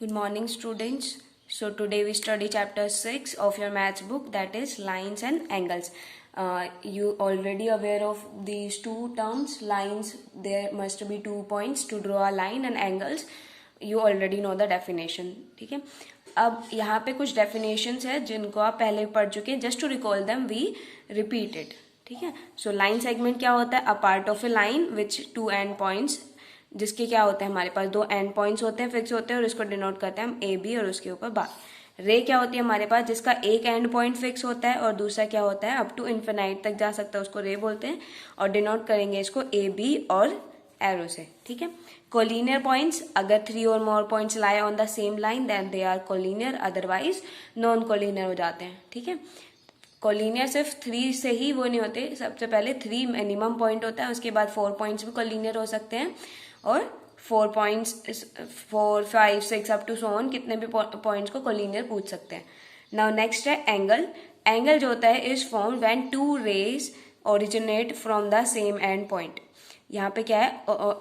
Good morning, students. So today we study chapter 6 of your maths book, that is lines and angles. You already aware of these two terms, lines, there must be 2 points to draw a line, and angles you already know the definition. ठीक है, अब यहाँ पे कुछ definitions है जिनको आप पहले पढ़ चुके हैं. Just to recall them we repeat it. ठीक है, सो लाइन सेगमेंट क्या होता है? A part of a line which two end points, जिसके क्या होते हैं, हमारे पास दो एंड पॉइंट्स होते हैं, फिक्स होते हैं, और इसको डिनोट करते हैं हम ए बी, और उसके ऊपर बार. रे क्या होती है हमारे पास? जिसका एक एंड पॉइंट फिक्स होता है और दूसरा क्या होता है, अप टू इन्फिनाइट तक जा सकता है, उसको रे बोलते हैं. और डिनोट करेंगे इसको ए बी और एरो से. ठीक है, कोलिनियर पॉइंट्स, अगर 3 और more points lie on the same line then they are collinear, otherwise non collinear हो जाते हैं. ठीक है, कोलिनियर सिर्फ 3 से ही वो नहीं होते, सबसे पहले 3 मिनिमम पॉइंट होता है, उसके बाद 4 पॉइंट्स भी कोलिनियर हो सकते हैं, और 4 points 4 5 6 up to so on कितने भी पॉइंट्स को कोलिनियर पूछ सकते हैं. नाउ नेक्स्ट है एंगल. एंगल जो होता है is form when two rays originate from the same end point. यहाँ पे क्या है,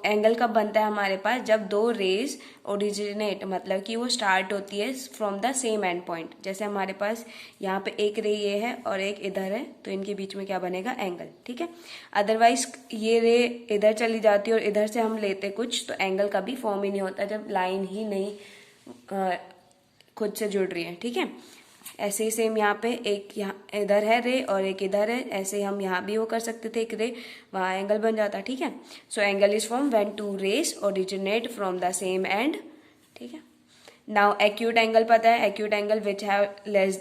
एंगल कब बनता है हमारे पास? जब दो रेज ओरिजिनेट, मतलब कि वो स्टार्ट होती है from the same end point. जैसे हमारे पास यहाँ पे एक रे ये है और एक इधर है, तो इनके बीच में क्या बनेगा? एंगल. ठीक है, अदरवाइज ये रे इधर चली जाती है और इधर से हम लेते कुछ, तो एंगल कभी फॉर्म ही नहीं होता जब लाइन ही नहीं खुद से जुड़ रही है. ठीक है, ऐसे ही सेम यहाँ पे एक यहाँ इधर है रे और एक इधर है, ऐसे हम यहाँ भी वो कर सकते थे, एक रे वहाँ एंगल बन जाता. ठीक है, so angle is form when two rays originate from the same end. ठीक है, नाउ एक्यूट एंगल पता है, acute angle which have less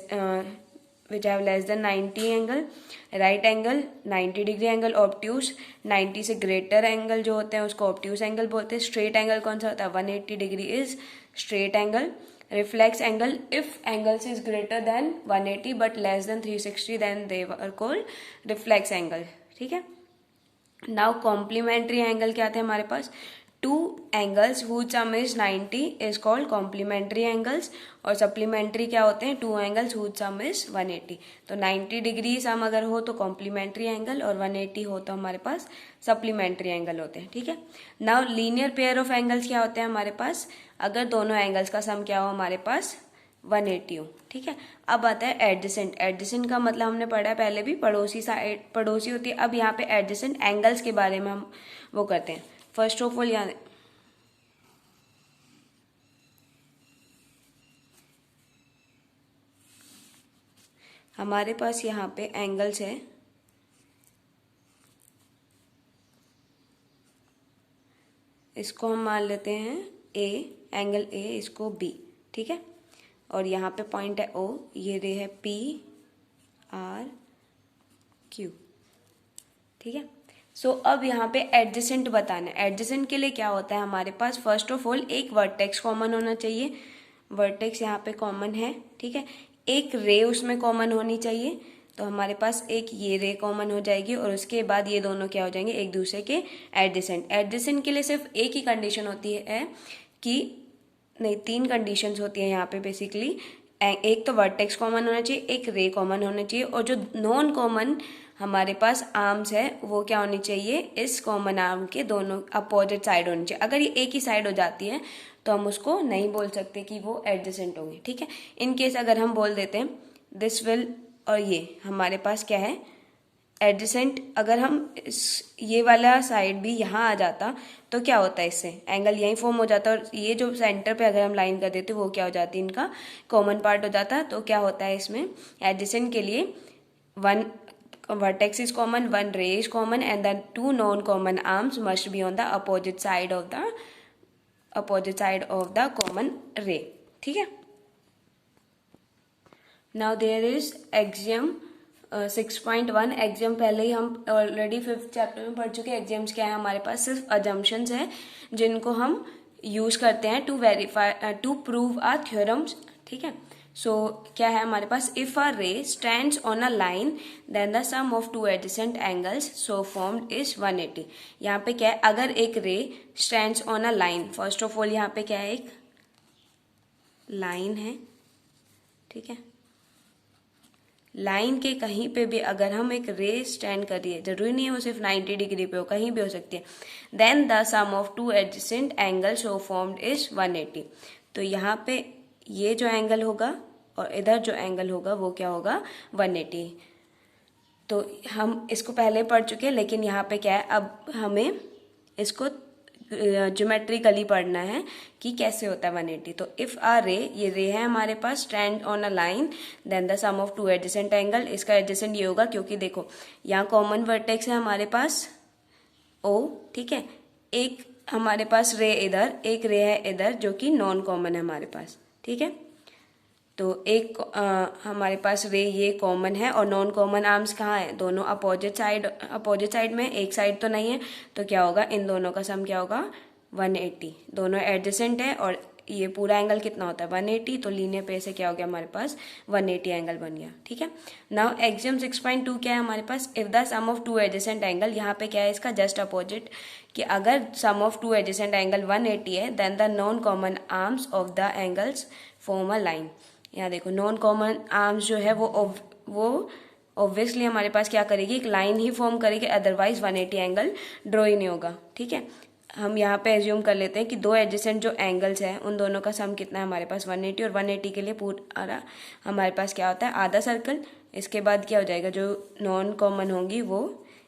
than 90 angle. Right angle 90 degree angle. Obtuse 90 से ग्रेटर एंगल जो होते हैं उसको ऑब्ट्यूस एंगल बोलते हैं. स्ट्रेट एंगल कौन सा होता है? 180 degree is straight angle. Reflex angle, if angles is greater than 180 but less than 360 then they are called reflex angle. ठीक है, now complementary angle क्या थे हमारे पास? Two angles whose sum is 90 is called complementary angles. और supplementary क्या होते हैं? Two angles whose sum is 180. तो 90 डिग्री सम अगर हो तो कॉम्प्लीमेंट्री एंगल, और 180 हो तो हमारे पास सप्लीमेंट्री एंगल होते हैं. ठीक है, now linear pair of angles क्या होते हैं हमारे पास? अगर दोनों एंगल्स का सम क्या हो हमारे पास? 180 हो. ठीक है, अब आता है एडजेसेंट. एडजेसेंट का मतलब हमने पढ़ा है पहले भी, पड़ोसी साइड पड़ोसी होती है. अब यहाँ पे एडजेसेंट एंगल्स के बारे में हम वो करते हैं. फर्स्ट ऑफ ऑल यहाँ हमारे पास यहाँ पे एंगल्स है, इसको हम मान लेते हैं ए, एंगल ए, इसको बी. ठीक है, और यहाँ पे पॉइंट है ओ, ये रे है पी आर क्यू. ठीक है, सो अब यहाँ पे एडजेसेंट बताना है. एडजेसेंट के लिए क्या होता है हमारे पास? फर्स्ट ऑफ ऑल एक वर्टेक्स कॉमन होना चाहिए. वर्टेक्स यहाँ पे कॉमन है. ठीक है, एक रे उसमें कॉमन होनी चाहिए, तो हमारे पास एक ये रे कॉमन हो जाएगी, और उसके बाद ये दोनों क्या हो जाएंगे? एक दूसरे के एडजेसेंट. एडजेसेंट के लिए सिर्फ एक ही कंडीशन होती है कि नहीं, 3 कंडीशंस होती है यहाँ पे बेसिकली. एक तो वर्टेक्स कॉमन होना चाहिए, एक रे कॉमन होना चाहिए, और जो नॉन कॉमन हमारे पास आर्म्स है वो क्या होनी चाहिए? इस कॉमन आर्म के दोनों अपोजिट साइड होनी चाहिए. अगर ये एक ही साइड हो जाती है तो हम उसको नहीं बोल सकते कि वो एडजेसेंट होंगे. ठीक है, इन केस अगर हम बोल देते हैं दिस विल, और ये हमारे पास क्या है? एडजेसेंट. अगर हम ये वाला साइड भी यहाँ आ जाता तो क्या होता है? इससे एंगल यहीं फॉर्म हो जाता, और ये जो सेंटर पे अगर हम लाइन कर देते वो क्या हो जाती है? इनका कॉमन पार्ट हो जाता. तो क्या होता है इसमें? एडजेसेंट के लिए 1 vertex is common, 1 ray is common, and the 2 non-common arms must be on the opposite side of the common ray. ठीक है, now there is axiom 6.1. Exam पहले ही हम ऑलरेडी 5th चैप्टर में पढ़ चुके. एग्जाम्स क्या है हमारे पास? सिर्फ अजम्पशंस हैं जिनको हम यूज करते हैं to verify to prove ah theorems. ठीक है, सो क्या है हमारे पास? If a ray stands on a line then the sum of two adjacent angles so formed is 180. यहाँ पे क्या है? अगर एक ray stands on a line, first of all यहाँ पे क्या है? एक लाइन है. ठीक है, लाइन के कहीं पे भी अगर हम एक रे स्टैंड करिए, जरूरी नहीं है वो सिर्फ 90 डिग्री पे हो, कहीं भी हो सकती है, then the sum of two adjacent angle so formed is 180। तो यहाँ पे ये जो एंगल होगा और इधर जो एंगल होगा वो क्या होगा, 180। तो हम इसको पहले पढ़ चुके हैं, लेकिन यहाँ पे क्या है, अब हमें इसको ज्योमेट्रिकली पढ़ना है कि कैसे होता है 180। तो इफ आ रे, ये रे है हमारे पास, stand on a line, then the sum of two adjacent angle, इसका एडजेसेंट ये होगा क्योंकि देखो यहाँ कॉमन वर्टेक्स है हमारे पास ओ, ठीक है, एक हमारे पास रे इधर, एक रे है इधर जो कि नॉन कॉमन है हमारे पास, ठीक है। तो एक हमारे पास रे ये कॉमन है और नॉन कॉमन आर्म्स कहाँ है, दोनों अपोजिट साइड में, एक साइड तो नहीं है, तो क्या होगा, इन दोनों का सम क्या होगा, 180। दोनों एडजेसेंट है और ये पूरा एंगल कितना होता है, 180, तो लीनियर पे से क्या हो गया हमारे पास 180 एंगल बन गया, ठीक है। नाउ एक्सियम 6.2 क्या है हमारे पास, if the sum of two adjacent angle, यहाँ पे क्या है इसका जस्ट अपोजिट, कि अगर sum of two adjacent angle 180 है, then the non common arms of the angles form a line. यहाँ देखो नॉन कॉमन आर्म्स जो है वो ऑब्वियसली हमारे पास क्या करेगी, एक लाइन ही फॉर्म करेगी, अदरवाइज 180 एंगल ड्रॉ ही नहीं होगा, ठीक है। हम यहाँ पे एज्यूम कर लेते हैं कि दो एडजेसेंट जो एंगल्स हैं उन दोनों का सम कितना है हमारे पास 180, और 180 के लिए पूरा हमारे पास क्या होता है, आधा सर्कल। इसके बाद क्या हो जाएगा, जो नॉन कॉमन होगी वो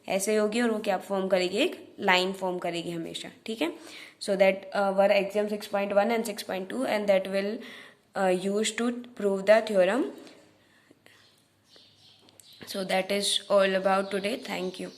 ऐसे होगी और वो क्या फॉर्म करेगी, एक लाइन फॉर्म करेगी हमेशा, ठीक है। So that were axiom 6.1 and 6.2 and that will used to prove the theorem. So that is all about today. Thank you.